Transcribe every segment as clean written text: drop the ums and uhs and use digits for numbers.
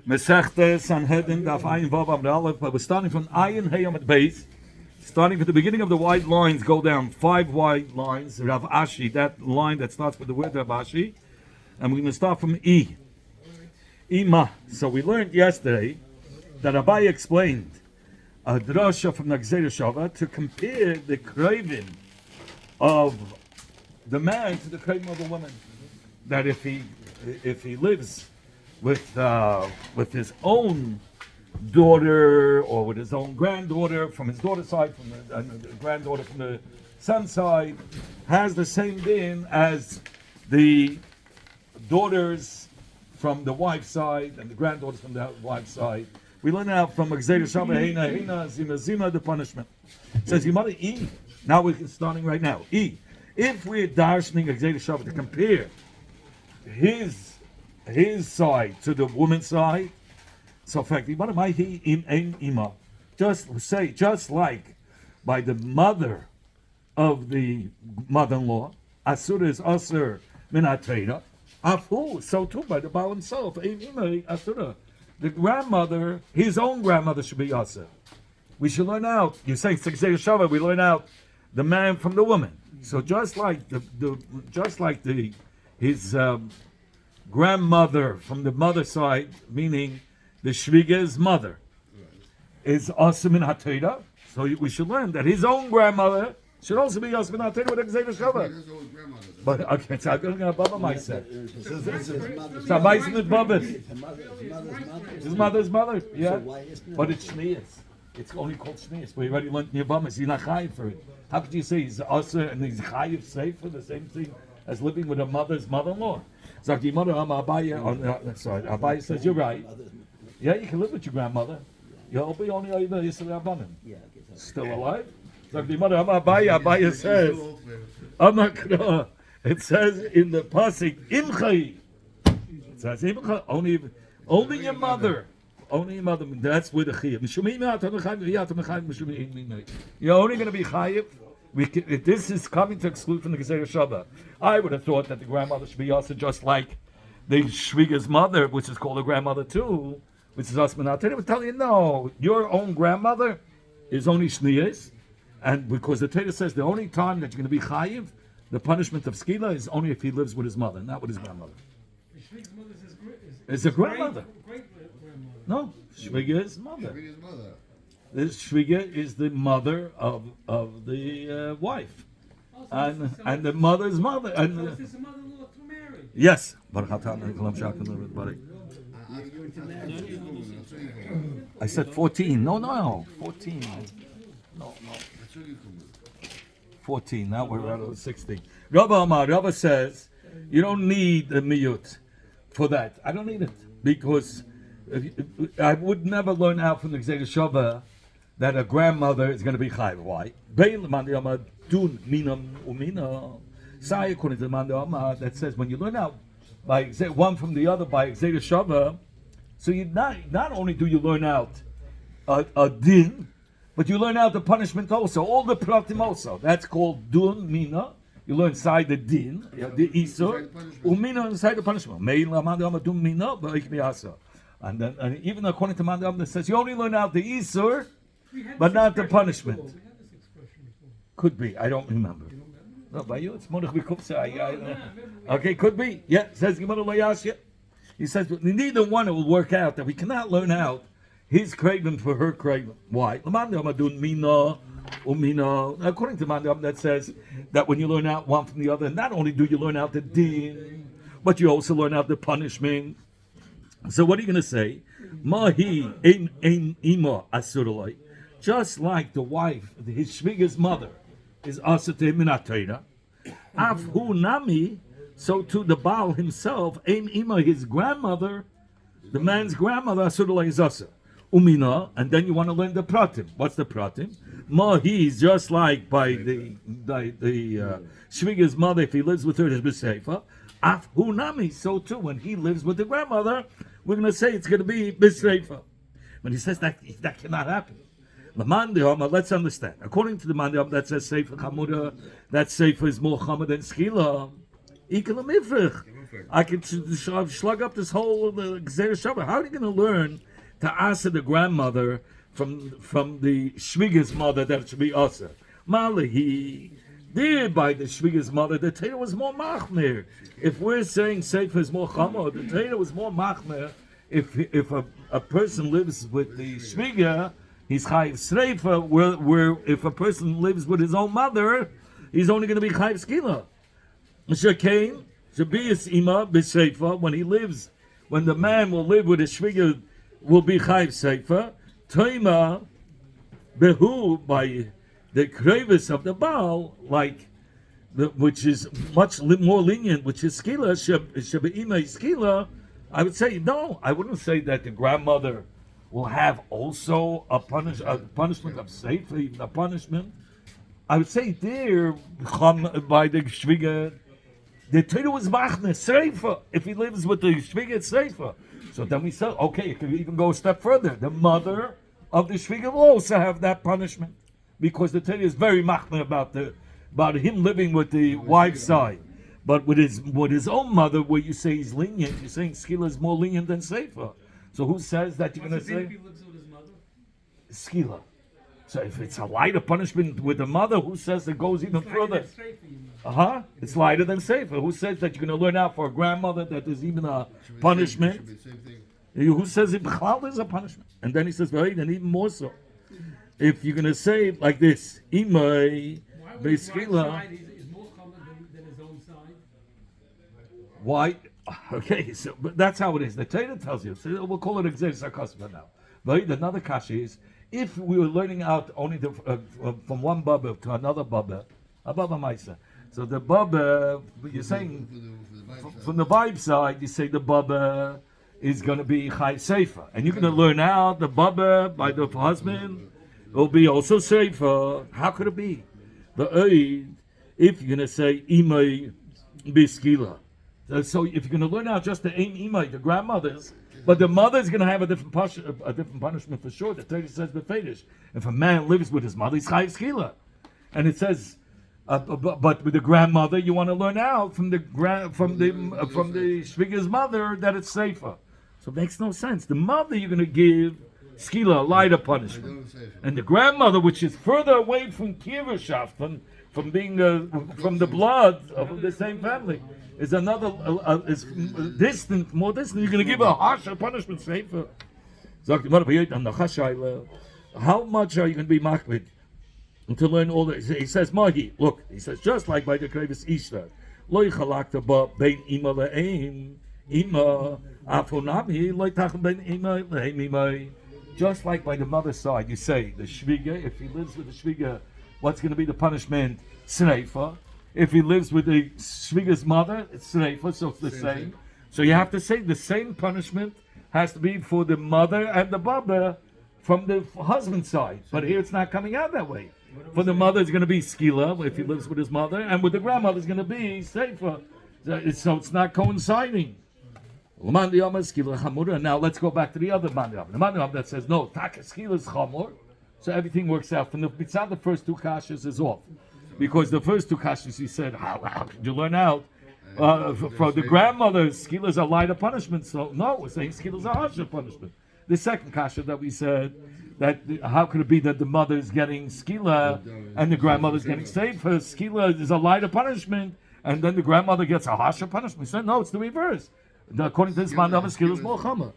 Mesechtes Sanhedrin Daf Ayin Vav Amud Aleph, but we're starting from Ayin Hey Amud Beis, starting from the beginning of the white lines, go down 5 white lines, Rav Ashi, that line that starts with the word Rav Ashi, and we're going to start from E. Ima. So we learned yesterday that Abai explained a drasha from the Gzeira Shava to compare the craving of the man to the craving of the woman. That if he lives with his own daughter or with his own granddaughter from his daughter's side, from the granddaughter from the son's side, has the same din as the daughters from the wife's side and the granddaughters from the wife's side. We learn out from Gzeira Shava, Heina, Zina, the punishment. It says, Yimada E. Now we're starting right now. E. If we're darshaning Gzeira Shava to compare his side to the woman's side, so fact, just like by the mother of the mother-in-law, Asura is Asur min Atreida, Afu, so too by the Baal himself, Asura. The grandmother, his own grandmother should be Asur. We should learn out, you say Gzeira Shava, we learn out the man from the woman. So just like his grandmother from the mother side, meaning the Shviga's mother, is Asur min Hatera. So we should learn that his own grandmother should also be Asur min Hatera with a Gzeira Shava. But okay, so I'm going to Baba myself. So his mother's mother, yeah. But it's Shneas. It's only called Shneas. We already learned near Bama. He's not chayiv for it. How could you say he's Asur and he's chayiv safe for the same thing as living with a mother's mother-in-law? Abaya says, you're right. Yeah, you can live with your grandmother. You'll be only over Yisrael Abanim. Still alive? Abaya says, it says in the Pasik, Imchai. It says, Imchai, only your mother. Only your mother. That's where the Chayiv. You're only going to be Chayiv. This is coming to exclude from the Gzeira Shava. I would have thought that the grandmother should be also just like the Shviga's mother, which is called a grandmother too, which is Asmanat. They would tell you, no, your own grandmother is only Shnias, and because the Torah says the only time that you're going to be Chayiv, the punishment of Skila is only if he lives with his mother, not with his grandmother. Shviga's mother is a grandmother. Great-grandmother. No, Shviga's mother. Shviga's mother. This Shviga is the mother of the wife, and the mother's mother. And so is this a mother-in-law to Mary? Yes. I said 14. No. 14. No. 14. Now we're at 16. Rabba says, you don't need a miyut for that. I don't need it because I would never learn out from the Gzeira Shava that a grandmother is going to be chayiv. Why? Say according to the Mandama that says when you learn out by one from the other by Gzeira Shava, so you not only do you learn out a din, but you learn out the punishment also, all the pratim also. That's called dun mina. You learn inside the din, the isur, umina inside the punishment. And then, even according to Mandam, that says you only learn out the isur, but not the punishment. We had this expression before. Could be. I don't remember. No, by you, it's Monach B'Kupsa. Okay, could be. Yeah, says Gemara Layashya. He says, but neither one will work out, that we cannot learn out his craving for her craving. Why? According to Mandam, that says that when you learn out one from the other, not only do you learn out the din, but you also learn out the punishment. So what are you going to say? Mahi ein ima asuralai. Just like the wife, his Shviga's mother, is asate min atayra. Afhu nami, so to the Baal himself, ein ima, his grandmother, the man's grandmother, asuralai is asa. Umina, and then you want to learn the pratim. What's the pratim? Mahi is just like by the Shviga's mother, if he lives with her, it's b'seifa. Afhu nami, so too when he lives with the grandmother, we're going to say it's going to be b'seifa. When he says that cannot happen. Let's understand. According to the Mandam, that says Sefer Chamura, that Sefer is more Chamur than Schila. I can slug up this whole Gzeir Shabbat. How are you going to learn to answer the grandmother from the Shviga's mother that it should be Asa? Malahi. There by the Shviga's mother, the Torah was more machmir. If we're saying Sefer is more chamor, the Torah was more machmir. If a person lives with the Shviga, he's chayiv sreifa. Where if a person lives with his own mother, he's only going to be chayiv skila. Shekain shabiyas ima b'seifa. When the man will live with his Shviga, will be chayiv seifa. Toima behu by the kravis of the Baal, which is much more lenient, which is skila, shabe'imay skila. I would say no. I wouldn't say that the grandmother will have also a punishment of safe, even a punishment. I would say there by the shviga, the Torah was machne seifa. If he lives with the shviga, it's seifa. So then we say, okay, it could even go a step further. The mother of the shviga will also have that punishment, because the Torah is very machne about him living with the wife's side. But with his own mother, where you say he's lenient, you're saying skila is more lenient than seifa. So who says that you're going to say? If he lives with his mother? Skila. So if it's a lighter punishment with the mother, who says it goes even further? It's lighter than seifa. Who says that you're going to learn out for a grandmother that there's even a punishment? Who says it is a punishment? And then he says, well, and even more so. If you're going to say it like this, imay beskila. Is more common than his own side? Why? Okay, so but that's how it is. The Torah tells you. So we'll call it Gzeir Sarkasma now. But another kasha is, if we were learning out only from one baba to another baba, a baba maisa. So the baba, you're saying from the vibe side, you say the baba is going to be chai seifa, and you're going to learn out the baba by the husband will be also seifa. How could it be? The oid, if you're going to say imay biskila. So if you're going to learn out just the aim imay, the grandmothers, but the mother's going to have a different punishment for sure. The Torah says befedish. If a man lives with his mother, he's chayiv skila, and it says, but with the grandmother, you want to learn out from the shviga's mother that it's safer. So it makes no sense. The mother you're going to give skila, a lighter punishment, and the grandmother, which is further away from kirushaf, from being from the blood of the same family, is another is distant, more distant. You're going to give a harsher punishment, safer. How much are you going to be makbid to learn all this? He says, Mahi, look, he says, just like by the Krevis Ishtar, lo yichalakta ba bein ima le'eim, ima afonami, lo yitachem bein ima le'eim ima. Just like by the mother's side, you say, the shviga, if he lives with the shviga, what's going to be the punishment? Sreifa. If he lives with the shviga's mother, it's sreifa, so it's the same. So you have to say the same punishment has to be for the mother and the baba from the husband's side. But here it's not coming out that way. For the mother, it's going to be skila if he lives with his mother, and with the grandmother, it's going to be seifa. So it's not coinciding. Now let's go back to the other mandiyam. The mandiyam that says no, taka skila is chamor. So everything works out. From the mitzad, the first two kashas is off, because the first two kashas he said, how could you learn out? For the grandmother, skila is a lighter punishment. So no, we're saying skila is a harsher punishment. The second kasha that we said, that how could it be that the mother is getting skila and the grandmother is getting saved? For skila is a lighter punishment, and then the grandmother gets a harsher punishment. We said no, it's the reverse. According to this mandam, skila is more chama.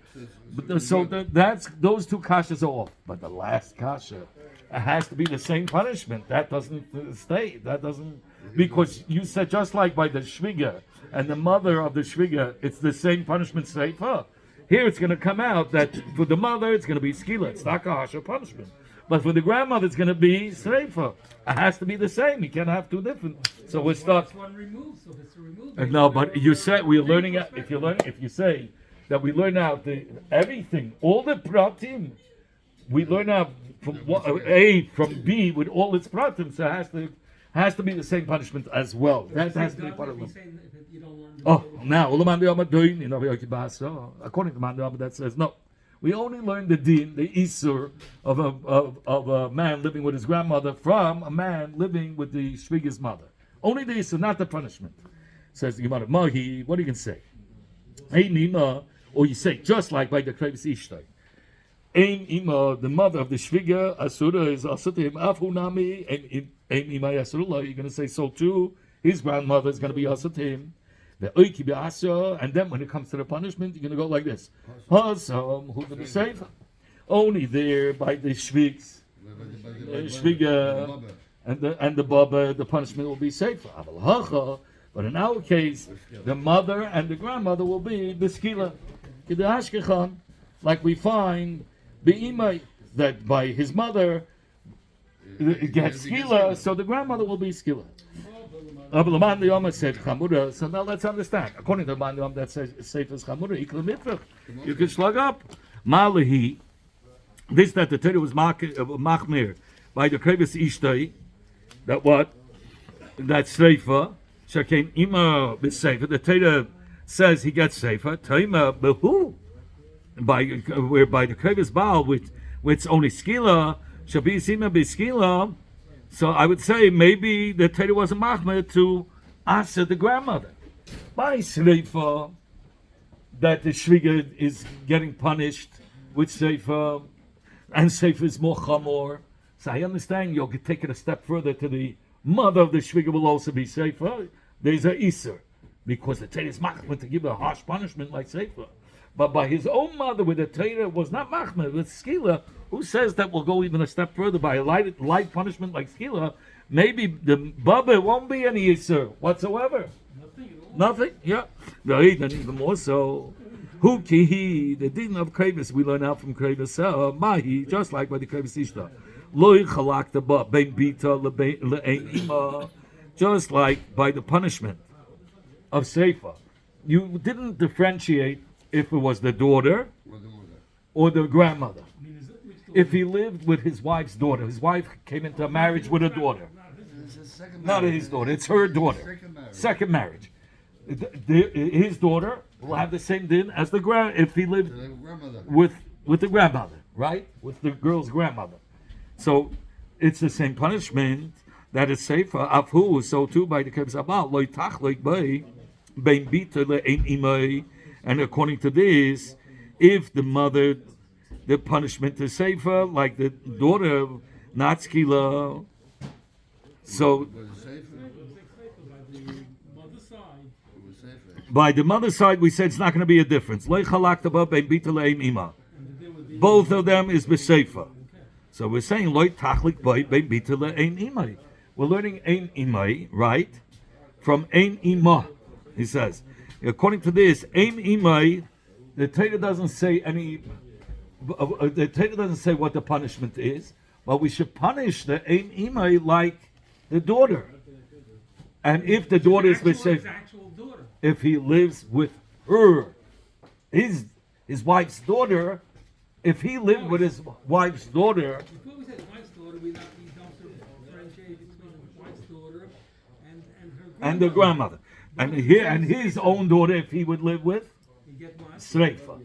So that's those two kashas are off. But the last kasha, it has to be the same punishment. That doesn't stay. That doesn't, because you said just like by the shviga and the mother of the shviga, it's the same punishment seifa. Here it's going to come out that for the mother it's going to be skila. It's not a harsher punishment. But for the grandmother it's going to be seifa. It has to be the same. You can't have two different. So we're stuck. One removed, so if it's removed. No, but you said we're learning. If you say that we learn out everything, all the pratim, we learn out from A from B with all its pratim. So it has to be the same punishment as well. That has to be part of it. Oh, now according to Mandam, that says no. We only learn the din, the isur of a man living with his grandmother from a man living with the shviga's mother. Only the isur, not the punishment. Says the Gemara, Mahi, what are you going to say? Ein ima, or you say, just like by the Krevis Ishtay. Ein ima, the mother of the Shviga, Asura is Asutim, Afhunami, and Ein ima Yasurullah, you're going to say so too. His grandmother is going to be Asutim. The Oiki Asa, and then when it comes to the punishment, you're going to go like this. Hasam, who's going to say? Only there by the Shvigs, Shviga, and the Baba, the punishment will be safer. But in our case, the mother and the grandmother will be Beskila. Like we find Be'imai, that by his mother it gets Skila, so the grandmother will be Skila. Said Chamura, so now let's understand. According to the Man Yom that says Sefer Chamura, you can slug up. Malahi, this that the Torah was machmir by the Krevis Ishtay, that what? That Sefer. Shakain ima b'sefer. The Torah says he gets sefer. Taima behu by the krevis baal with it's only skila. Shabi sima b'skila. So I would say maybe the Torah wasn't machmer to answer the grandmother by sefer that the shviga is getting punished with sefer, and sefer is more chamor. So I understand you'll take it a step further to the mother of the shviga will also be sefer. There's a Isser, because the Torah is machmer to give a harsh punishment like Sefer. But by his own mother, with the Torah was not machmer, with Skila, who says that we'll go even a step further by a light punishment like Skila, maybe the Baba won't be any Isser whatsoever. Nothing? Yeah. No, even more so. Who kihi, the din of Krevis, we learn out from Krevis, Mahi, just like by the Krevis Ishta. Loi chalak the ba, bein bita, le'ein ima. Just like by the punishment of Sefer, you didn't differentiate if it was the daughter or the grandmother. If he lived with his wife's daughter, his wife came into a marriage with a daughter. Not his daughter, it's her daughter. Second marriage. His daughter will have the same din as if he lived with the grandmother, right? With the girl's grandmother. So it's the same punishment. That is safer. Afhu, so too by the Kebs Abal, loy tachlik bay, bein bita le'ein imay. And according to this, if the mother, the punishment is safer, like the daughter, not skila. So, by the mother's side, we said it's not going to be a difference. Loy chalak taba bein bita le'ein ima. Both of them is besefer. So we're saying loy tachlik bay, bein bita le'ein imay. We're learning Ein Imai, right? From Ein Ima, he says. According to this, Ein Imai, the Torah doesn't say the Torah doesn't say what the punishment is, but we should punish the Ein Imai like the daughter. And if the daughter is safe, if he lives with her, his wife's daughter, if he lived with his wife's daughter, before we said wife's daughter, we don't differentiate between the wife's daughter and her grandmother. And the grandmother. And his own daughter, if he would live with, Sreifa.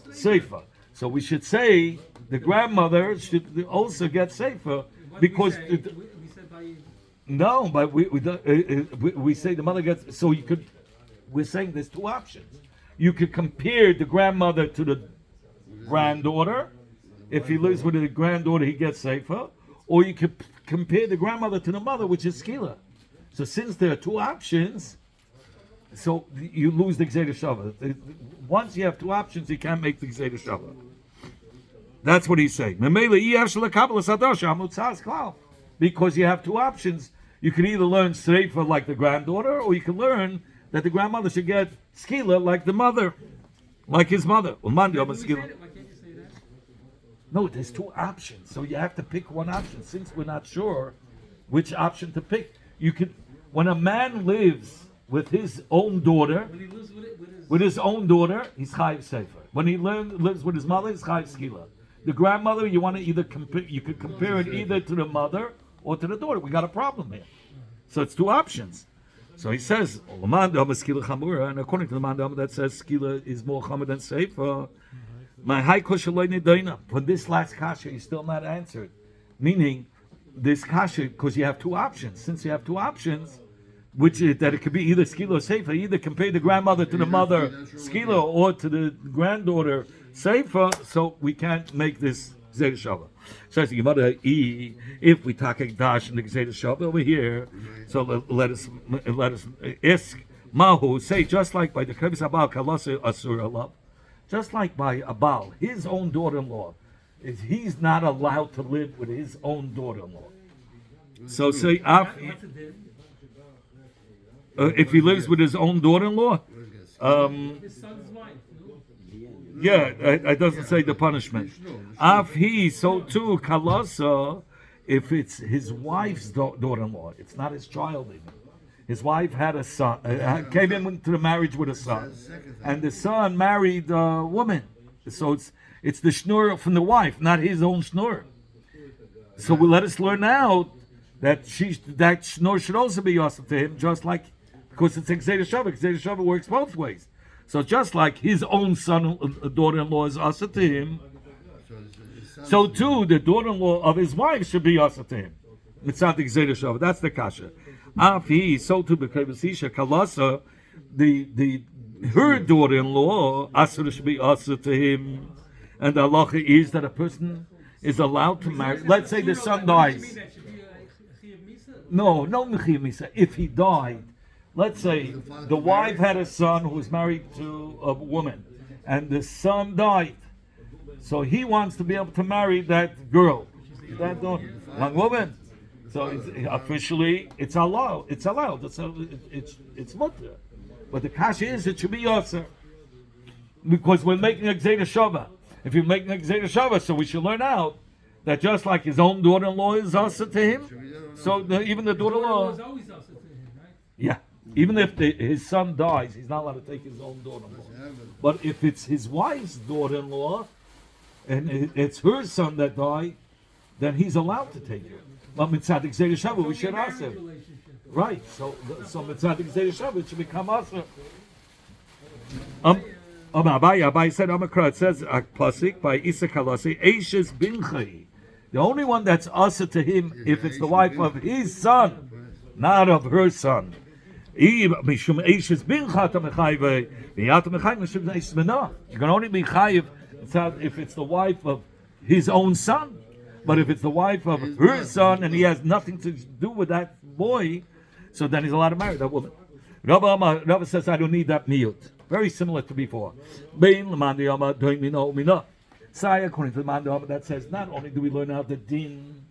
Seifa. So we should say the grandmother should also get Seifa because no, but we say the mother gets. So you could. We're saying there's two options. You could compare the grandmother to the granddaughter. If he lives with the granddaughter, he gets Seifa. Or you could compare the grandmother to the mother, which is Skila. So since there are two options, so you lose the Gzeda Shava. Once you have two options, you can't make the Gzeda Shava. That's what he's saying. Because you have two options. You can either learn Sreifa like the granddaughter, or you can learn that the grandmother should get Skila like the mother, like his mother. No, there's two options. So you have to pick one option. Since we're not sure which option to pick, you could. When a man lives with his own daughter, with his own daughter, he's chayiv sefer. When he lives with his mother, he's chayiv skila. The grandmother, you want to either compare. You could compare it either to the mother or to the daughter. We got a problem here. So it's two options. So he says, and according to the mandam that says skila is more chamor than sefer. My high kosher for this last kasha is still not answered. Meaning, this kasha, because you have two options. Since you have two options, that it could be either skila or seifa, either compare the grandmother to the mother skila or to the granddaughter seifa, so we can't make this Gzeda Shava. So the Gemara, if we talk dash in the Gzeda Shava over here, so let us ask Mahu, say just like by the Krevis Abal Kalasa Asur Allah, just like by Abal, his own daughter-in-law, he's not allowed to live with his own daughter-in-law. So say if he lives with his own daughter-in-law, His son's wife. No? yeah, it doesn't say the punishment. Af he, so too Kalasa, if it's his wife's daughter-in-law, it's not his child even. His wife had a son, came into the marriage with a son, and the son married a woman. So it's the shnur from the wife, not his own shnur. So let us learn now that that shnur should also be yasser to him, just like, because it's Gzeda Shava. Gzeda Shava works both ways. So just like his own son, daughter-in-law is yasser to him, so too the daughter-in-law of his wife should be yasser to him. Mitzat Gzeda Shava. That's the kasha. Afi, so too B'Kavasisha Kalasa, her daughter-in-law asur should be asur to him, and the halacha is that a person is allowed to marry. Let's say the son dies. No Mechiv Misa. If he died, let's say the wife had a son who was married to a woman, and the son died, so he wants to be able to marry that girl, that daughter, one woman. So officially, it's allowed. It's mutter. But the kasha is it should be yasser, because we're making a Gzeda Shava. If you're making a Gzeda Shava, so we should learn out that just like his own daughter-in-law is yasser to him, so even the daughter-in-law is always yasser to him, right? Yeah, even if his son dies, he's not allowed to take his own daughter-in-law. But if it's his wife's daughter-in-law and it's her son that died, then he's allowed to take it. But mitzad Gzeda Shava, we should ask him. Right, so mitzad Gzeda Shava, it should become asr. Abai said, it says, Pasik, by Isa Kalasi, Eishes Binchai. The only one that's asr to him, if it's the wife of his son, not of her son. You can only be chayiv if it's the wife of his own son. But if it's the wife of her son and he has nothing to do with that boy, so then he's allowed to marry that woman. Rabba says, I don't need that miyut. Very similar to before. Saya, according to the Mandama, that says not only do we learn out the din,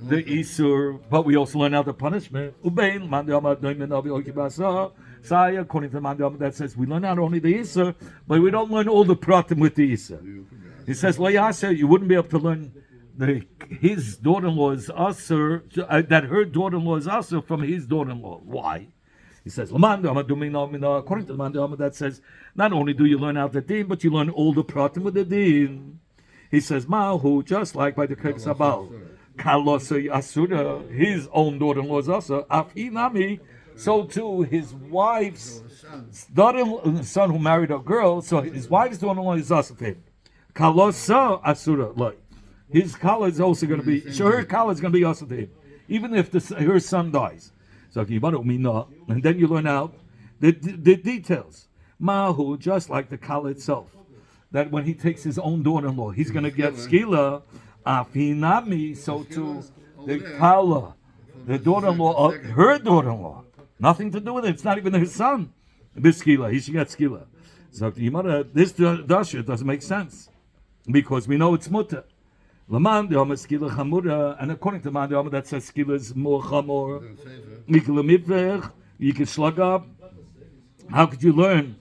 the isur, but we also learn out the punishment. Saya, according to the Mandama, that says we learn out only the isur, but we don't learn all the pratim with the isur. He says, you wouldn't be able to learn his daughter-in-law is asur, that her daughter-in-law is asur from his daughter-in-law. Why? He says, according to the Mandama, that says not only do you learn out the din, but you learn all the pratim with the din. He says, Mahu, just like by the Krevis Abal, Kalosei Asura, his own daughter-in-law is asur, Afinami, so too his wife's daughter-in-law, son who married a girl, so his wife's daughter-in-law is asur to him. Kalosa Asura, like. His kala is also going to be, her kala is going to be asur to him, even if her son dies. So and then you learn out the details. Mahu, just like the kala itself, that when he takes his own daughter-in-law, he's going to get skila. Afinami, so too the kala, the daughter-in-law, her daughter-in-law, nothing to do with it. It's not even his son. This skila, he should get skila. So this dasha doesn't make sense because we know it's mutter. Laman de Omer skila chamura, and according to Man de Omer that says skila is more chamor. You can slug up. How could you learn?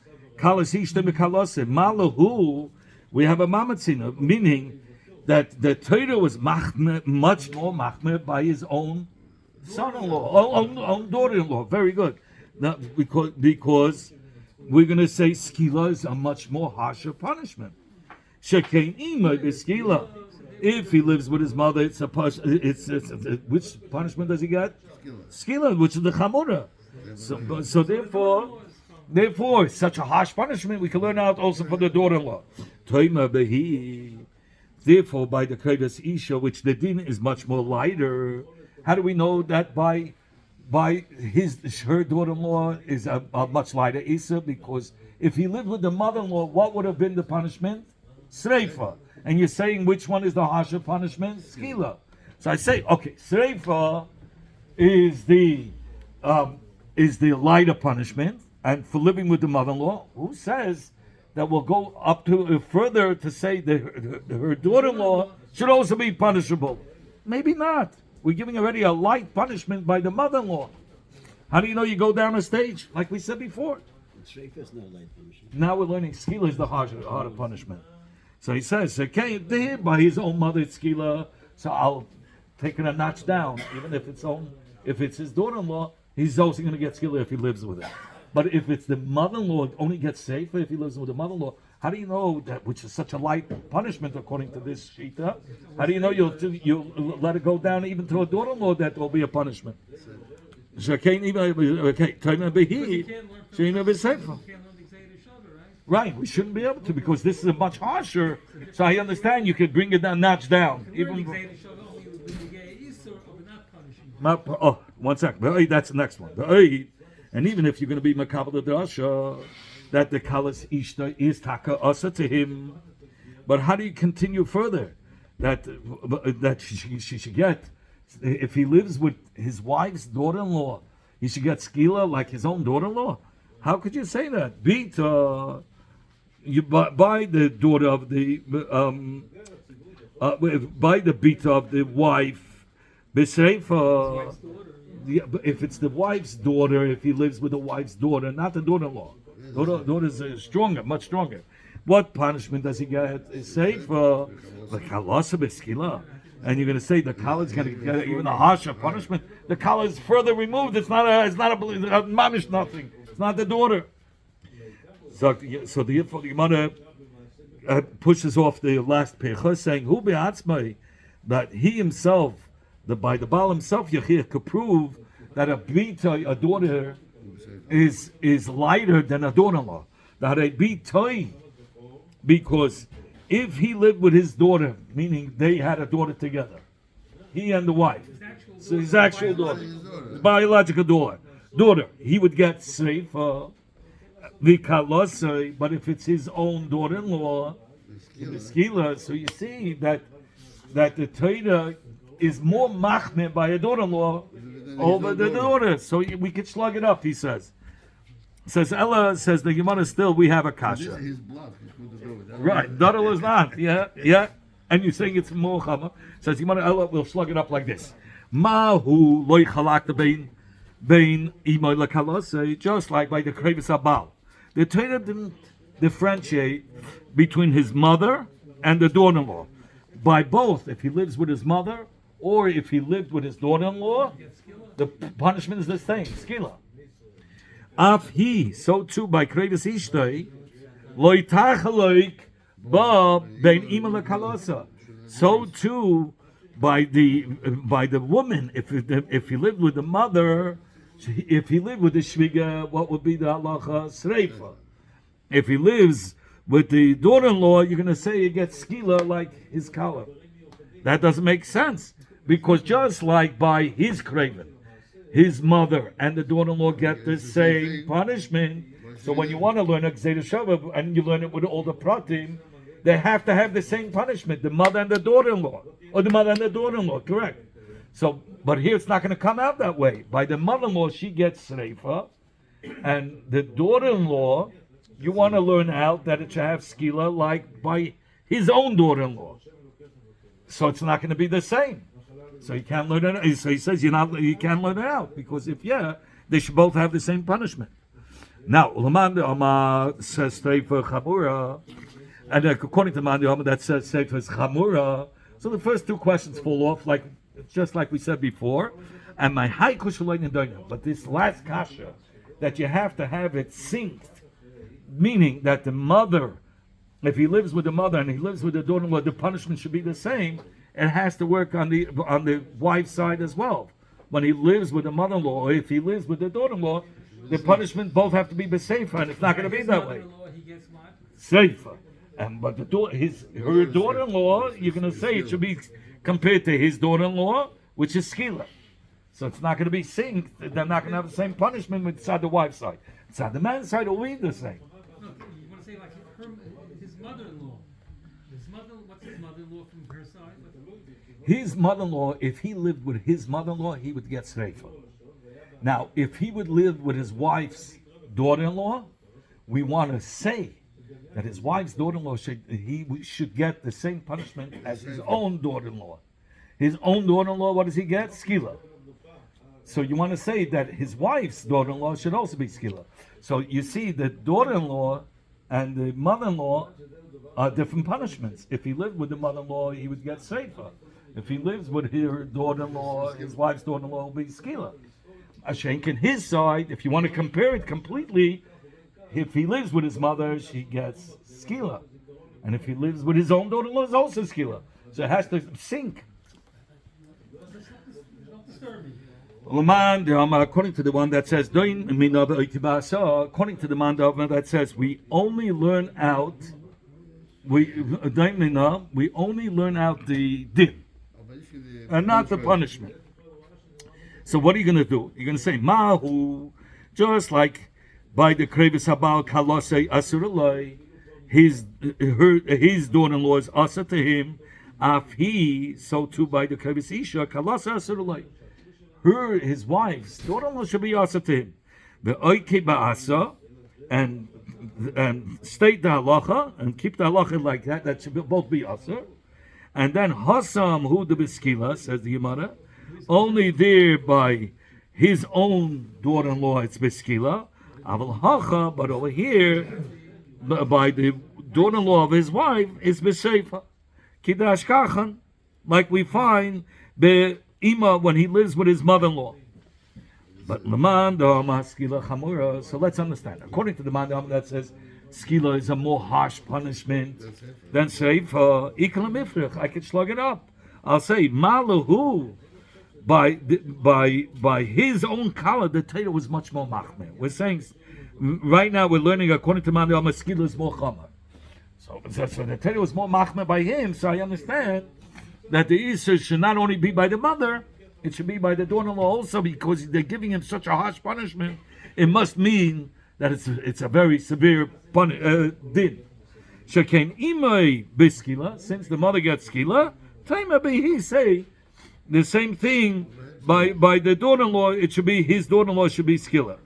Malahu, we have a mamatzina, meaning that the Torah was much more machmir by his own son-in-law, own daughter-in-law. Very good. Now, because we're going to say skila is a much more harsher punishment. Shekain imay b'skila. If he lives with his mother, it's which punishment does he get? Skila, which is the chamura. So therefore, such a harsh punishment we can learn out also for the daughter-in-law. Therefore, by the Kredas Isha, which the din is much more lighter, how do we know that by by her daughter-in-law is a much lighter Isa, because if he lived with the mother-in-law, what would have been the punishment? Sreifa. And you're saying which one is the harsher punishment? Skila. So I say, okay, Sreifa is the lighter punishment, and for living with the mother-in-law, who says that we'll go up to further to say that her daughter-in-law should also be punishable? Maybe not. We're giving already a light punishment by the mother-in-law. How do you know you go down a stage? Like we said before. Sreifa is not a light punishment. Now we're learning skila is the harder punishment. So he says, okay, by his own mother it's skila, so I'll take it a notch down, even if it's his daughter-in-law, he's also going to get skila if he lives with her. But if it's the mother-in-law, it only gets safer if he lives with the mother-in-law. How do you know that, which is such a light punishment according to this shita? How do you know you'll let it go down even to a daughter-in-law that will be a punishment? Right, we shouldn't be able to, because this is a much harsher. So I understand you could bring it down, notch down. Even one second. That's the next one. And even if you're going to be makabel the dasha, that the kalas ishta is taka asa to him. But how do you continue further? That she should get, if he lives with his wife's daughter-in-law, he should get skila like his own daughter-in-law. How could you say that? You by the daughter of the by the bita of the wife, b'seifa. If it's the wife's daughter, if he lives with the wife's daughter, not the daughter-in-law. Daughter's stronger, much stronger. What punishment does he get? Seifa, the kalasa b'skila. And you're going to say the kala is going to get even a harsher punishment. The kala is further removed. It's not a mamish nothing. It's not the daughter. So the Gemara pushes off the last pecha, saying, "Hu be'atzmai," that he himself, by the Baal himself, Yechir could prove that a bita, a daughter, is lighter than a daughter-in-law. That a bita, because if he lived with his daughter, meaning they had a daughter together, he and the wife, so his actual daughter, his biological daughter, he would get safe the kalosai. But if it's his own daughter-in-law, the skila, so you see that the Torah is more machmir by a daughter-in-law over the daughter. So we could slug it up, he says. Says Ella, says the Gemara, still we have a kasha. His blood. Right, daughter is not, yeah. And you're saying it's more chama. Says Gemara, Ella, we'll slug it up like this. Mahu loy chalakta bein imoy lakalosei, just like by the krevis abal. The Torah didn't differentiate between his mother and the daughter-in-law. By both, if he lives with his mother or if he lived with his daughter-in-law, the punishment is the same, skila. Af he, so too by krevis ishtoi, loy tachaloik ba bein ima lakalasa. So too by the woman, if he lived with the mother, if he lived with the shviga, what would be the halacha? Sreifa. If he lives with the daughter-in-law, you're going to say he gets skila like his kala. That doesn't make sense, because just like by his craven, his mother and the daughter-in-law get the same punishment. So when you want to learn a Gzeira Shava and you learn it with all the pratim, they have to have the same punishment, the mother and the daughter-in-law, or the mother and the daughter-in-law, correct? So, but here it's not going to come out that way. By the mother-in-law, she gets sreifa, and the daughter-in-law, you want to learn out that it should have skila like by his own daughter-in-law. So it's not going to be the same. So you can't learn it. So he says you can't learn it out, because if they should both have the same punishment. Now, Ulamanda Amma says sreifa chamura, and according to Mandi Amma that says sreifa is chamura. So the first two questions fall off, like just like we said before. And my high kushalayin, but this last kasha that you have to have it synced, meaning that the mother, if he lives with the mother and he lives with the daughter-in-law, the punishment should be the same. It has to work on the wife's side as well. When he lives with the mother-in-law, or if he lives with the daughter-in-law, the punishment both have to be safer, and it's not going to be that way. Safer. But her daughter-in-law, you're going to say it should be compared to his daughter-in-law, which is skila. So it's not going to be synced. They're not going to have the same punishment inside the wife's side. Inside the man's side, it'll be the same. No, you want to say like his mother-in-law. What's his mother-in-law from her side? His mother-in-law, if he lived with his mother-in-law, he would get sreifa. Now, if he would live with his wife's daughter-in-law, we want to say that his wife's daughter-in-law should get the same punishment as his own daughter-in-law. His own daughter-in-law, what does he get? Skila. So you want to say that his wife's daughter-in-law should also be skila. So you see, the daughter-in-law and the mother-in-law are different punishments. If he lived with the mother-in-law, he would get sreifa. If he lives with her daughter-in-law, his wife's daughter-in-law will be skila. Ashenk in his side, if you want to compare it completely, if he lives with his mother, she gets skila. And if he lives with his own daughter-in-law, it's also skila. So it has to sync. Don't disturb me. According to the one that says, according to the man that says, we only learn out the din and not the punishment. So what are you going to do? You're going to say, Mahu, just like by the Krevis Habal Kalose Asuralai, his daughter-in-law is asa to him, af he, so too by the Krevis Isha, Kalose Asuralai. His wife's daughter-in-law should be asa to him. The Oike Ba'asa, and state the halacha, and keep the halacha like that, that should both be asa. And then Hasam hu de Beskila, says the Gemara, only there by his own daughter-in-law it's Beskila, Aval Hacha, but over here, by the daughter-in-law of his wife, it's Beseifa. Kidash Kachan, like we find Ima when he lives with his mother-in-law. But Laman Dama Skila Chamura, so let's understand. According to the man that says Skila is a more harsh punishment than Seifa, Ikalam Ifrich, I can slug it up. I'll say Malahu. By his own color, the Torah was much more machmir. We're saying right now we're learning according to man Skila is more chamar. So the Torah was more machmir by him. So I understand that the Isser should not only be by the mother, it should be by the daughter-in-law also, because they're giving him such a harsh punishment. It must mean that it's a very severe din. Shekain imay biskila, since the mother gets skila, taima he say the same thing by the daughter-in-law. It should be his daughter-in-law should be skila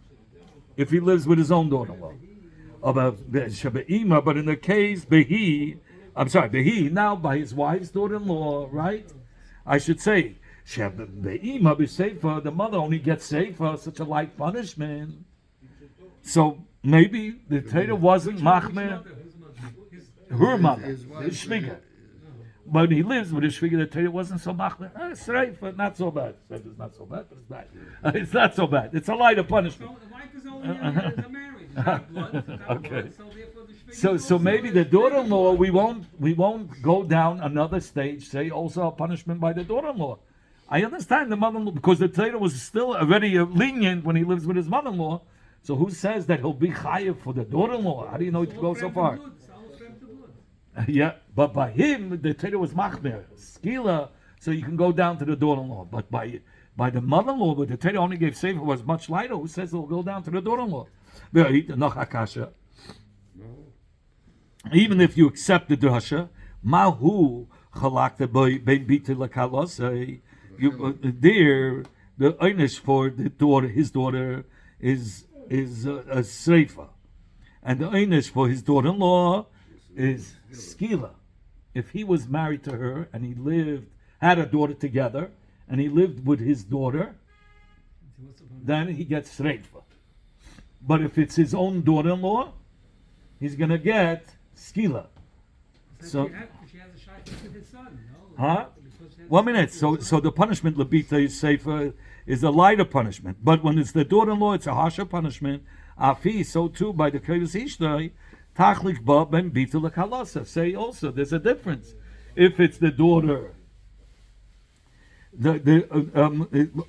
if he lives with his own daughter-in-law. But in the case behi now by his wife's daughter-in-law, right? I should say the mother only gets seifa, such a light punishment. So maybe the Torah wasn't machmir her mother, his shviga. But he lives with his shviga, the Torah wasn't so machmir. Sreifa, not so bad. It's not so bad, but it's bad. It's not so bad. It's a lighter punishment. So the wife is only a marriage. It's not blood, it's not Okay. blood, so therefore the shviga So is maybe also the daughter-in-law, we won't go down another stage, say also a punishment by the daughter-in-law. I understand the mother-in-law, because the Torah was still already lenient when he lives with his mother-in-law. So who says that he'll be chayiv for the daughter-in-law? How do you know it all goes so friends far? of blood, it's all friends of blood. Yeah, but by him, the Torah was machmer, skila, so you can go down to the daughter-in-law. But by the mother-in-law, but the Torah only gave sefer was much lighter. Who says it'll go down to the daughter-in-law? Even if you accept the drasha, mahu chalakta ben bita lakalosei, there the einish for the daughter, his daughter, is a sreifa, and the einish for his daughter-in-law is skila. If he was married to her and he had a daughter together, and he lived with his daughter, then he gets sreifa. But if it's his own daughter-in-law, he's gonna get skila. So, She has a shaykhus with his son, no? huh? Because she has 1 minute. So the punishment labita is safer, is a lighter punishment. But when it's the daughter-in-law, it's a harsher punishment. Afi, so too by the krevis ishtay, tachlik ba ben bita lakalasa. Say also, there's a difference. If it's the daughter,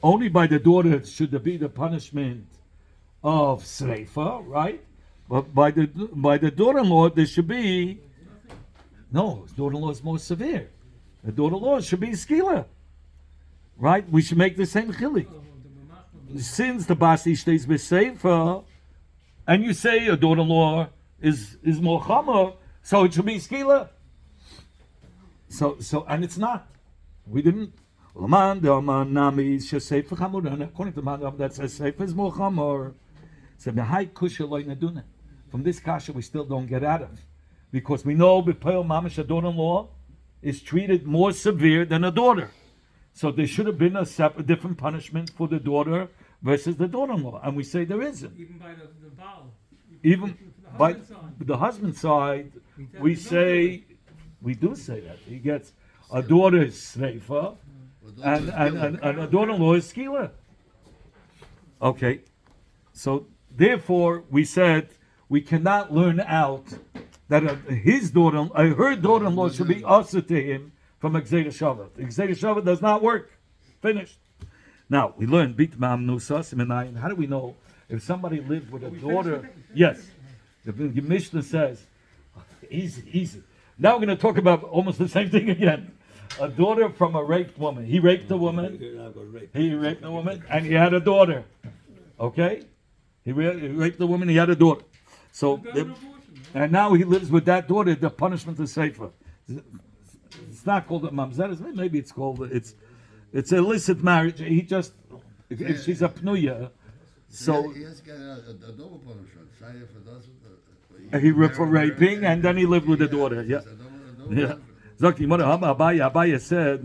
only by the daughter should there be the punishment of sreifa, right? But by the daughter-in-law, there should be no. His daughter-in-law is more severe. The daughter-in-law should be skila, right? We should make the same chili. since the Bas Ishtes B'Seifa, and you say a daughter-in-law is more Chamor, so it should be Skila. So, and it's not. We didn't. According to the man that says Seifa is more Chamor. So the high kusha loy naduna. From this kasha we still don't get out of, because we know b'peil mamash a daughter-in-law is treated more severe than a daughter. So there should have been a separate, different punishment for the daughter versus the daughter-in-law, and we say there isn't. Even by the Baal. Even the by husband's side. the husband's side, We we do say that he gets a daughter's sreifa, and a daughter-in-law is skila. Okay, so therefore we said we cannot learn out that her daughter-in-law should be usher to him from Gzeira Shava. Gzeira Shava does not work. Finished. Now we learned bit ma'am nusas minayin. How do we know if somebody lived with a daughter? Yes, the Mishnah says easy. Now we're going to talk about almost the same thing again. A daughter from a raped woman. He raped a woman. He raped a woman, and he had a daughter. Okay, he raped the woman. He had a daughter. So, and now he lives with that daughter. The punishment is safer. It's not called a mamzeres. Maybe it's called it's illicit marriage. He just if she's a pnuya. So he has to get a double punishment. he for raping, and then he lived with the daughter. Yeah. Yeah. Abaya said,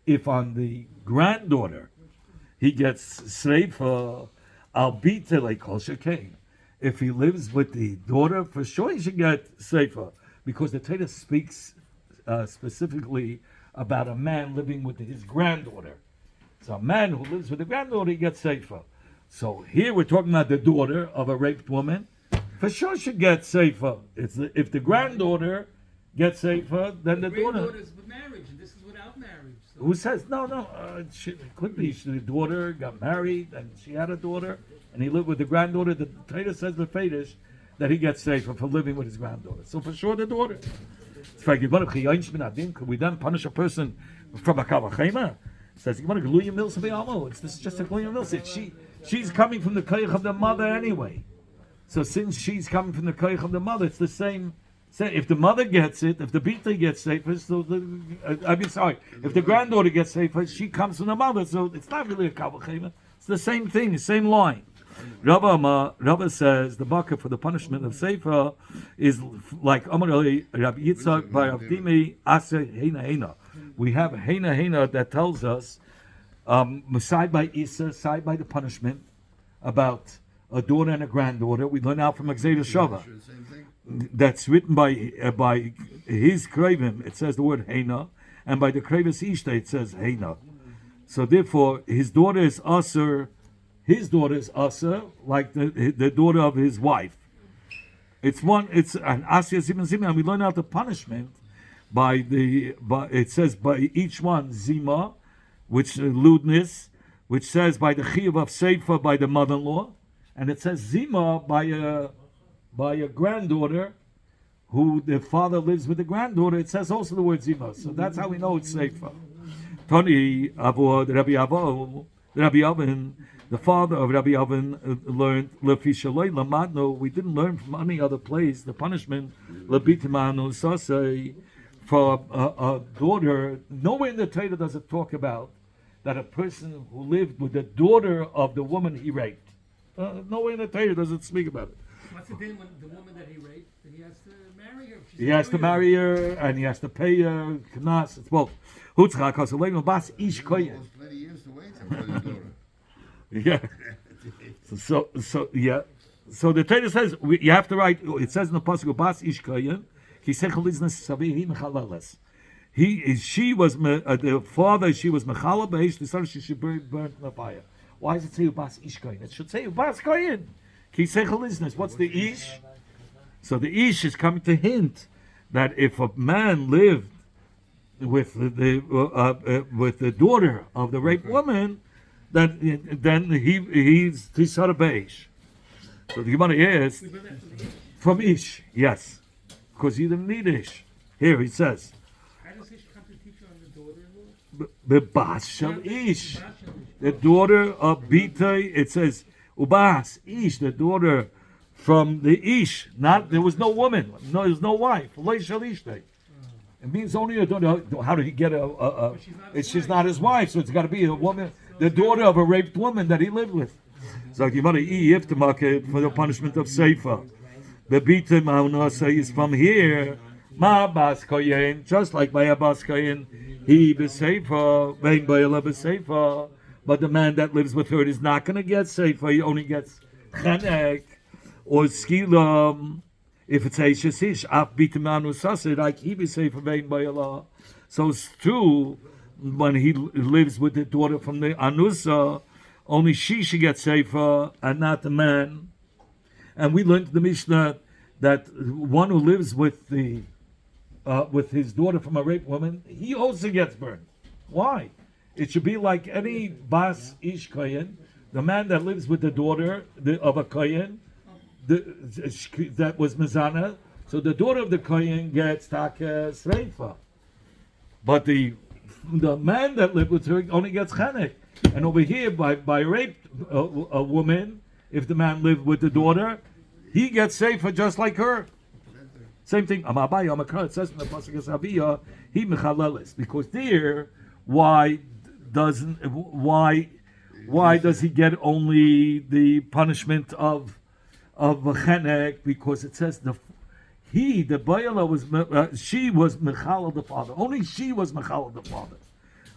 if on the granddaughter he gets sreifa, albite kol shekain. If he lives with the daughter, for sure he should get sreifa, because the Torah speaks specifically about a man living with his granddaughter. So a man who lives with a granddaughter, he gets sreifa. So here we're talking about the daughter of a raped woman. For sure should get seifa. If the granddaughter gets seifa, then the daughter. Granddaughter is with marriage, and this is without marriage. So. Who says no? It could be the daughter got married and she had a daughter, and he lived with the granddaughter. The Torah says with Fedish that he gets seifa for living with his granddaughter. So for sure the daughter. Could we then punish a person from a kavachema? It says this is just a gluya milsa. She's coming from the koyach of the mother anyway. So since she's coming from the koyach of the mother, it's the same. If the mother gets it, if the bita gets safer, so if the granddaughter gets safer, she comes from the mother. So it's not really a kavachema. It's the same thing, the same line. Rabba says the bucket for the punishment of sefer is like Amar Ali Rabbi Yitzchak by Avdimi Asa Heina Heina. We have Heina Heina that tells us side by Isa, side by the punishment about a daughter and a granddaughter. We learn out from Gzeira Shava. That's written by his Kravim. It says the word Heina, and by the Kravis Ishta it says Heina. So therefore, his daughter is Aser. His daughter is Asa, like the daughter of his wife. It's an Asya Zima, and we learn out the punishment it says by each one Zima, which lewdness, which says by the Chiyuv of Seifa by the mother-in-law, and it says Zima by a granddaughter, who the father lives with the granddaughter. It says also the word Zima, so that's how we know it's Seifa. Tani Abu Rabbi Avin. The father of Rabbi Avin learned Lefishaloi Lamadno. We didn't learn from any other place the punishment Lebitimanu Sasei for a daughter. Nowhere in the Torah does it talk about that a person who lived with the daughter of the woman he raped. Nowhere in the Torah does it speak about it. What's the thing when the woman that he raped, that he has to marry her? He has to marry her and he has to pay her knas. It's both. Bas ish koyen. Plenty years to wait for the daughter. Yeah. So yeah. So the Torah says you have to write. It says in the pasuk Bas ish koyen. She was the father. She was mechala beish. The son she should be burnt in the fire. Why does it say Bas ish koyen? It should say Bas koyen. What's the ish? So the ish is coming to hint that if a man lived with the daughter of the raped woman, then he's Tisar Beish. So the Gemara is from Ish, yes, because he didn't need Ish. Here he says. How does Ish come to teach on the daughter-in-law? Bebas shel ish, the daughter of Bitay. It says ubas ish, the daughter from the ish. Not there was no woman, no, there's no wife. Lo shel ishtay. It means only a daughter. How did he get she's not his wife, so it's got to be a woman, the daughter of a raped woman that he lived with. So you want to eat for the punishment of Seifa. The Bita Maunasa is from here. Ma Bas Koyen, just like by Abbas Koyen, he Beseifa, Vein Bayala Beseifa. But the man that lives with her is not going to get Seifa, he only gets Chanek or Skilam. If it's Eishes Ish, Af Bita Maunasa, like he Beseifa, Vein Bayala. So it's true when he lives with the daughter from the Anusa, only she should get Seifa and not the man. And we learned in the Mishnah that one who lives with his daughter from a raped woman, he also gets burned. Why? It should be like any Bas Ish Kohen, the man that lives with the daughter of a Kohen, that was Mizana. So the daughter of the Kohen gets Taka Sreifa. But the man that lived with her only gets Chanek. And over here, by rape a woman, if the man lived with the daughter, he gets safer just like her. Same thing. It says in the pasuk of Aviyah, he mechalelis, because there, why does he get only the punishment of chenek? Because it says the bayala was she was mechalel the father. Only she was mechalel the father.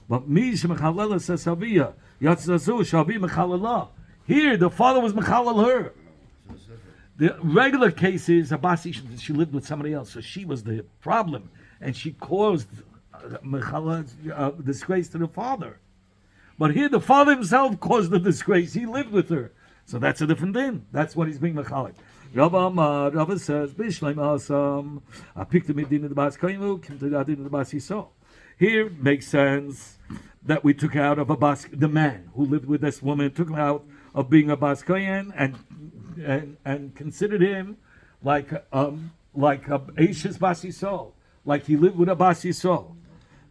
But mi shemechalelis says Aviyah yatzazu shall be mechalelah. Here, the father was mechalel her. The regular case is she lived with somebody else, so she was the problem, and she caused disgrace to the father. But here, the father himself caused the disgrace. He lived with her, so that's a different thing. That's what he's being mechalel. Rava says, "Bishleim asam." I picked the midin of the bas koinu, came to the adin of the bas yisrael. Here it makes sense that we took out of the man who lived with this woman, took him out of being a bas kohen and considered him like a Eishes Bas Yisrael, like he lived with a Bas Yisrael,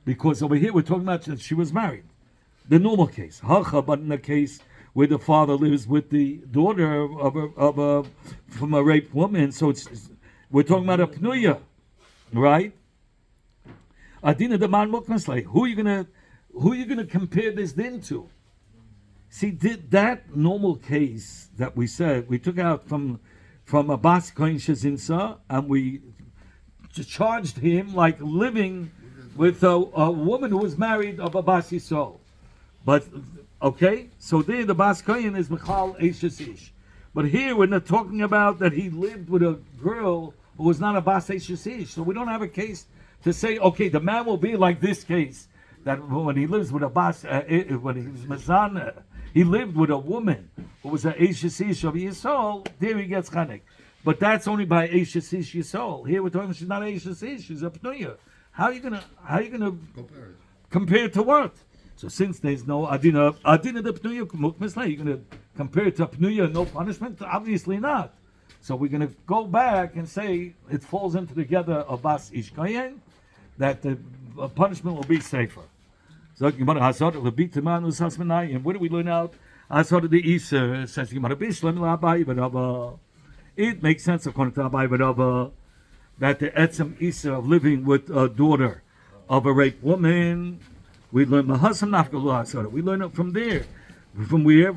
because over here we're talking about that she was married. The normal case, but in the case where the father lives with the daughter from a raped woman, so we're talking about a pnuya, right? Adina the man mukmaslay. Who are you gonna compare this din to? See, that normal case that we said, we took out from a Bas Kohen Shezinsa, and we charged him like living with a woman who was married of a Bas Yisrael. But, okay, so there the Bas Kohen is Michal Eishes Ish. But here we're not talking about that he lived with a girl who was not a Bas Eishes Ish. So we don't have a case to say, okay, the man will be like this case, that when he lives with a Bas, when he was Mazana, he lived with a woman who was an Eishes Ish of Yisrael, there he gets Chanek. But that's only by Eishes Ish Yisrael. Here we're talking she's not Eishes Ish, she's a Pnuya. How are you gonna compare it to what? So since there's no Adina the Pnuya Mukmisla, you're gonna compare it to Pnuya, no punishment? Obviously not. So we're gonna go back and say it falls into together of Bas Ish Kohen, that the punishment will be safer. So where do we learn out? It makes sense according to Abai Barava that the etzem isa of living with a daughter of a raped woman, we learn mahasam nafgalu hasara. We learn it from there, from where.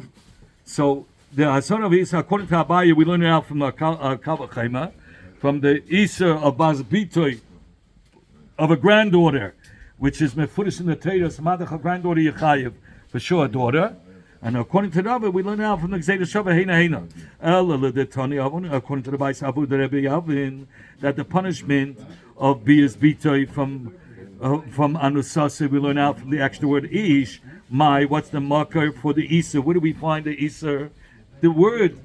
So the hasara of isa, according to Abai, we learn it out from a kavachema, from the isa of Bas Bitoy of a granddaughter, which is mefurish in the Torah, samadach a granddaughter Yechayev, for sure a daughter. And according to the Rabbi, we learn out from the Gzeda Shava Heina Heina. According to the Bais Abu the Rebbe Yavin, that the punishment of Bias Bitoy from Anusase, we learn out from the extra word Ish. What's the marker for the Isa? Where do we find the Isa? The word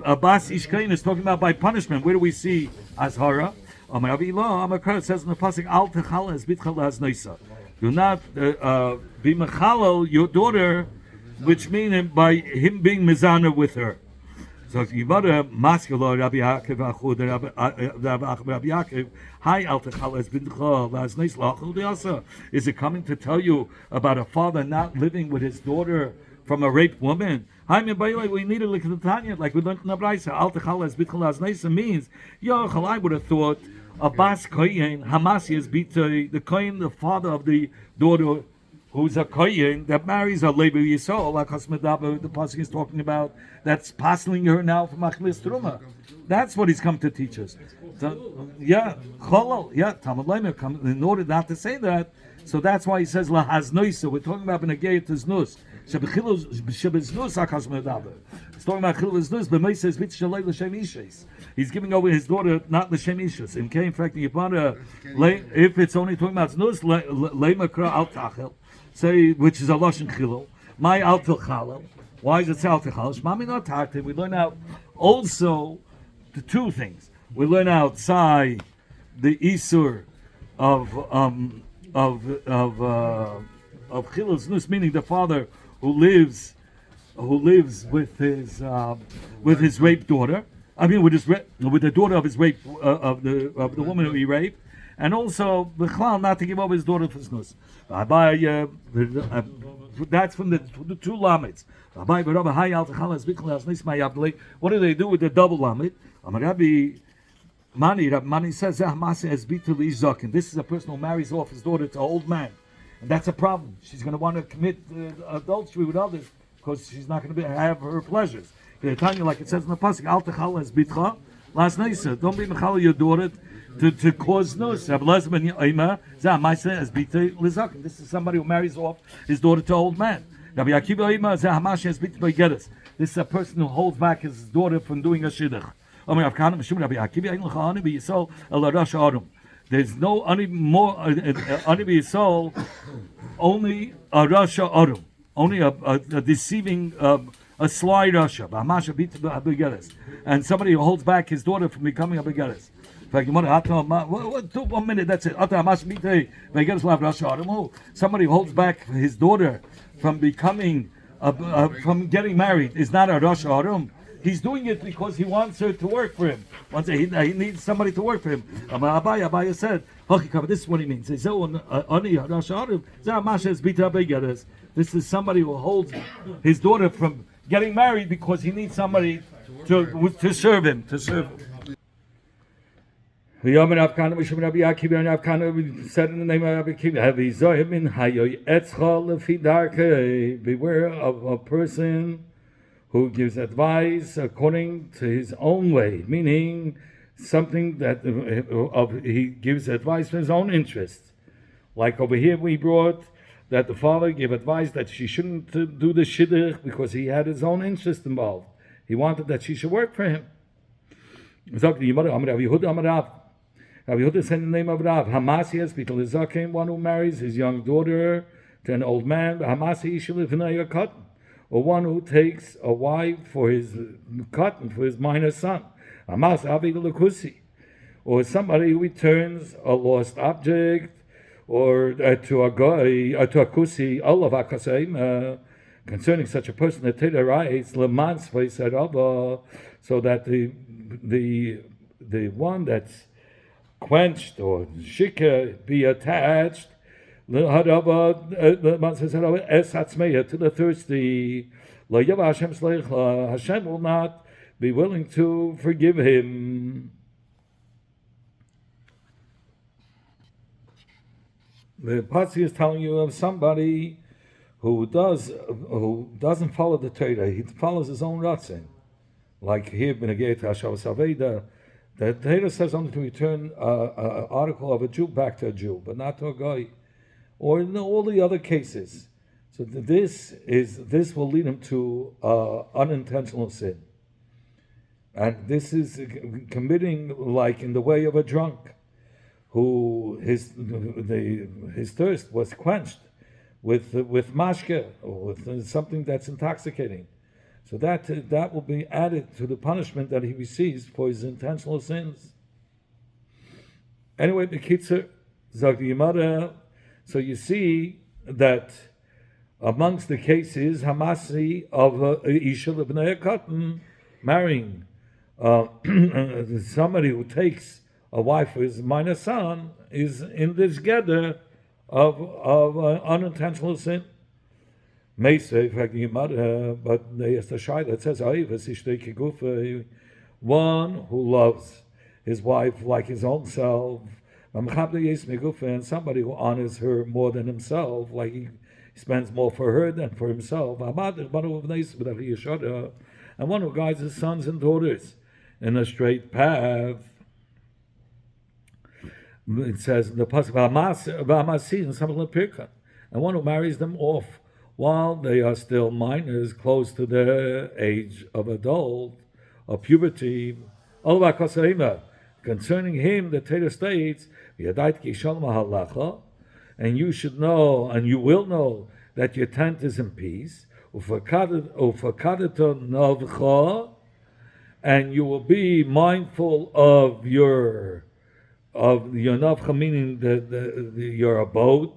Abbas Ish Kain is talking about by punishment. Where do we see Azhara? It says in the pasuk, Al Techala es Bitchala as Noisa. Do not be Mechalal, your daughter, which means by him being Mizana with her. So if you mother masculine Rabbi Yaakov Rabbi Yaakov, hi Altachal Bintcha Las Neis Lachul Deasa. Is it coming to tell you about a father not living with his daughter from a raped woman? Hi Mebayla, we need to look at the Tanya, like we learned in the Braisa. Altachal Bintcha Las Neis means Yochal. I would have thought a Bas Kohen Hamasi is the Kohen, the father of the daughter who's a kohen that marries a Levi Yisrael, like the pasuk is talking about, that's passing her now from Achlis Truma. That's what he's come to teach us. So, yeah, Cholol, yeah, Talmud Leimer, in order not to say that, so that's why he says lahaznoisa. We're talking about benegayet znus. Shebeznus hakas medaber. He's talking about chilul znus. B'meisas bit shalei l'shem ishes. He's giving over his daughter, not l'shem ishes. In in fact, if it's only talking about znus, leimakra al tachel. Say, which is a lashon chilul. My al tilchalel. Why is it al tilchalel? Shmami not tartim. We learn out also the two things. We learn outside the isur of chilul znus, meaning the father who lives with his raped daughter. I mean, with the daughter of his rape of the woman who he raped. And also, B'chlal, not to give over his daughter for znus. That's from the two lamets. What do they do with the double lamet? Mani says, this is a person who marries off his daughter to an old man. And that's a problem. She's going to want to commit adultery with others because she's not going to have her pleasures. Like it says in the pasuk, don't be mechal your daughter to cause nus. This is somebody who marries off his daughter to an old man. This is a person who holds back his daughter from doing a shidduch. There's no any more Yisrael, only a Rasha Arum, only a deceiving, a sly Rasha. And somebody who holds back his daughter from becoming a begeres. In fact, 1 minute, that's it. Somebody who holds back his daughter from becoming, from getting married is not a Rasha Arum. He's doing it because he wants her to work for him. He needs somebody to work for him. Abaya said, this is what he means. This is somebody who holds his daughter from getting married because he needs somebody to serve him. Said in the name of Rabbi Akiva, beware of a person who gives advice according to his own way, meaning something that he gives advice for his own interest. Like over here we brought that the father gave advice that she shouldn't do the shidduch because he had his own interest involved. He wanted that she should work for him. Rabbi Yehuda said in the name of Rav, Hamasias, Bitul Izakim, one who marries his young daughter to an old man, Hamasi Shilifnaya Cotton, or one who takes a wife for his cotton, for his minor son, Hamas Avi Lakusi, or somebody who returns a lost object, or to a guy, to a kusi, Allah Akasaim, concerning such a person, the Teda writes, Lemans Vaisaraba, so that the one that's quenched or shika be attached to the thirsty. Hashem will not be willing to forgive him. The Pasuk is telling you of somebody who doesn't follow the Torah. He follows his own ratzin. Like here, the Torah says only to return an article of a Jew back to a Jew, but not to a guy. Or in all the other cases. So this will lead him to unintentional sin. And this is committing like in the way of a drunk, who his thirst was quenched with mashke, or with something that's intoxicating. So that will be added to the punishment that he receives for his intentional sins. Anyway, Bekitzer, Zog the Gemara. So you see that amongst the cases, Hamasi of Isha Lebnei Katan, marrying somebody who takes a wife who is minor son is in this gather of unintentional sin. May say, in fact, but there's the shy that says, one who loves his wife like his own self, and somebody who honors her more than himself, like he spends more for her than for himself, and one who guides his sons and daughters in a straight path. It says in the pasuk, and one who marries them off while they are still minors, close to the age of adult, of puberty. Concerning him, the Torah states, and you should know, and you will know, that your tent is in peace, and you will be mindful of your nafcha, meaning your abode,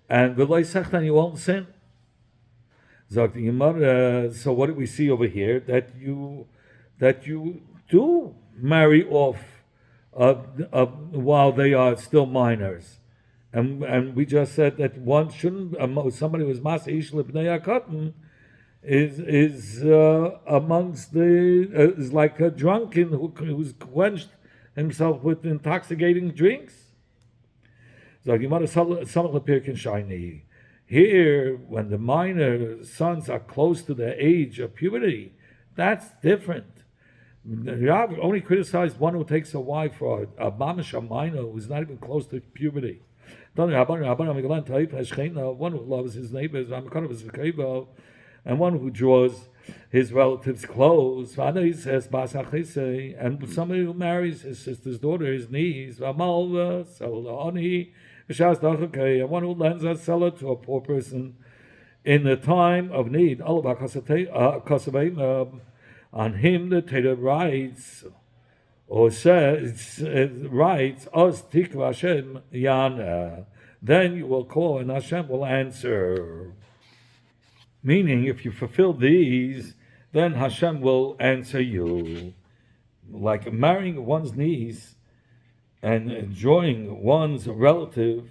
and you won't sin. So what do we see over here? That you do marry off while they are still minors, and we just said that one shouldn't. Somebody who is masa ish lebnei hakatan is amongst is like a drunken who's quenched himself with intoxicating drinks. So here, when the minor sons are close to the age of puberty, that's different. Rav only criticized one who takes a wife for a mamash, a minor who's not even close to puberty. One who loves his neighbors, and one who draws his relatives close. And somebody who marries his sister's daughter, his niece, and one who lends a seller to a poor person in the time of need. On him the Torah writes, or says, writes, Os tikva Hashem yana. Then you will call and Hashem will answer. Meaning, if you fulfill these, then Hashem will answer you. Like marrying one's niece and enjoying one's relative,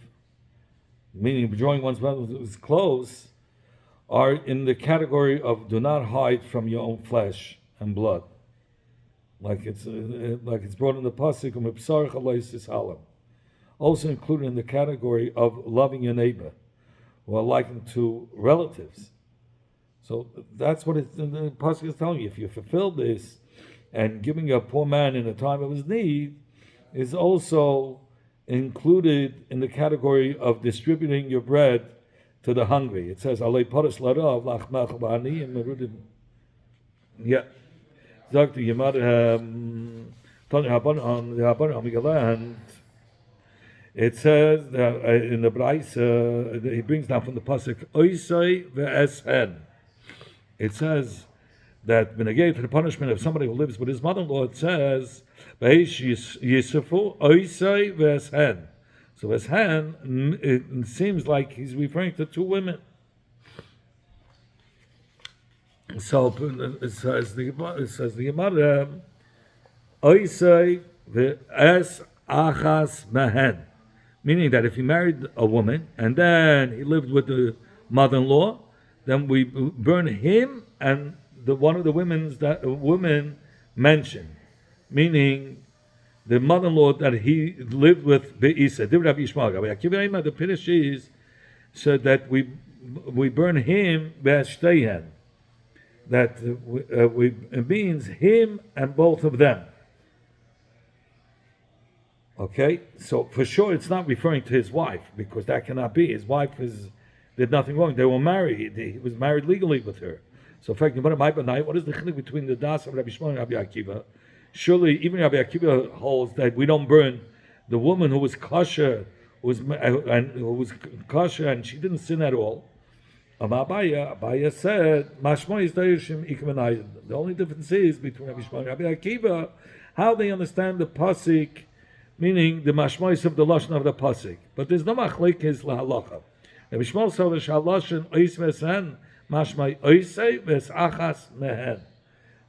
meaning enjoying one's relative who's close, are in the category of do not hide from your own flesh and blood. Like it's brought in the pasuk, also included in the category of loving your neighbor, who are likened to relatives. So that's what the pasuk is telling you. If you fulfill this, and giving a poor man in the time of his need is also included in the category of distributing your bread to the hungry. It says, "Alei paras larav lachmach ba'ani and merudim." Yeah. Sagt die Gemara, and it says that in the Braise, he brings down from the pasuk Oisei ve'eshen. It says that when they get to the punishment of somebody who lives with his mother-in-law, it says Beish Yisafu Oisei ve'eshen. So eshen, it seems like he's referring to two women. So it says the Gemara, Oisei ve'es achas mehen, meaning that if he married a woman and then he lived with the mother-in-law, then we burn him and one of the women mentioned, meaning the mother-in-law that he lived with be'isa. The Pirish is so that we burn him be'ashteihen. That it means him and both of them. Okay, so for sure it's not referring to his wife, because that cannot be. His wife did nothing wrong. They were married. He was married legally with her. So, in fact, what is the chiluk between the das of Rabbi Shimon and Rabbi Akiva? Surely, even Rabbi Akiva holds that we don't burn the woman who was kosher, who was kosher, and she didn't sin at all. Abaya said, the only difference is between Rabbi Shimon and Rabbi Akiva how they understand the pasuk, meaning the mashmois of the lashon of the pasuk. But there's no machlekes lahalacha. Rabbi Shimon said the shaloshin ois vesen mashmai oisei ves achas mehen.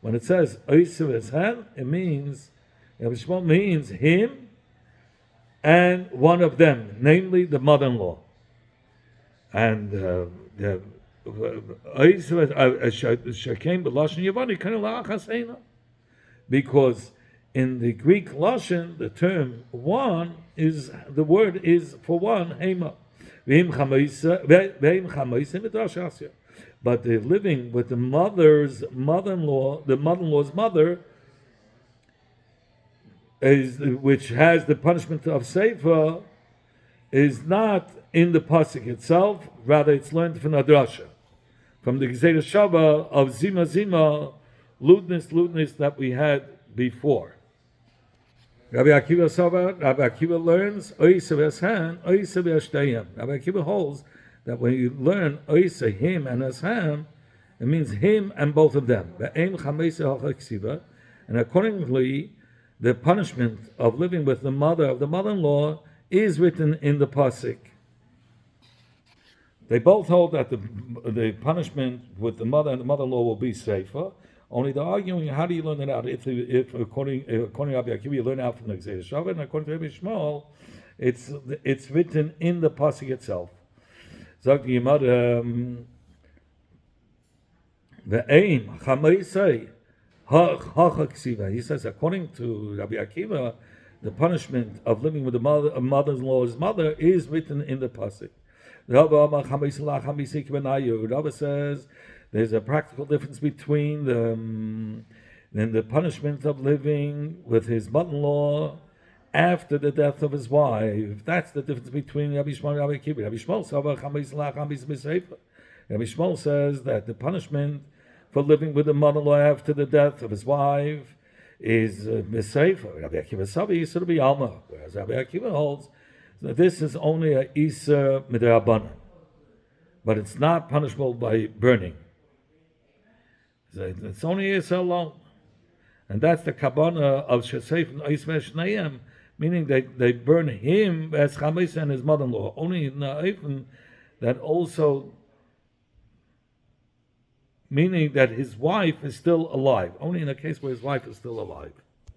When it says Oisav Eshen, it means, Rabbi Shmuel means him and one of them, namely the mother-in-law. And because in the Greek Lashon, the term one is, the word is for one, Hema. But the living with the mother's mother-in-law, the mother-in-law's mother, is, which has the punishment of Seifa, is not in the pasuk itself. Rather, it's learned from the drasha, from the Gezerah Shava of Zima Zima, lewdness that we had before. Rabbi Akiva learns Oisa v'Eshan, Oisa v'Ashtayim. Rabbi Akiva holds that when you learn Oisa, him and Eshan, it means him and both of them. And accordingly, the punishment of living with the mother of the mother-in-law is written in the pasuk. They both hold that the punishment with the mother and the mother-in-law will be safer. Only they're arguing, how do you learn it out? If according to Rabbi Akiva, you learn out from the Gezerah Shava, and according to Rabbi Shmuel, it's written in the pasuk itself. Sagt die Gemara, ve'ein chamaisei ha'chaksiva. He says, according to Rabbi Akiva, the punishment of living with the mother-in-law's mother is written in the pasuk. Rava says there's a practical difference between the punishment of living with his mother-in-law after the death of his wife. That's the difference between Rabbi Shmuel and Rabbi Akiva. Rabbi Shmuel says that the punishment for living with the mother-in-law after the death of his wife is misayfer. Rabbi Akiva Savi used to be Alma, whereas Rabbi Akiva holds that this is only a Isa midrabanan, but it's not punishable by burning. It's only Isa alone, and that's the kabana of Shesef and Ismael Shnayim, meaning they burn him as Chamis and his mother-in-law. Only in the that also, meaning that his wife is still alive. Only in a case where his wife is still alive.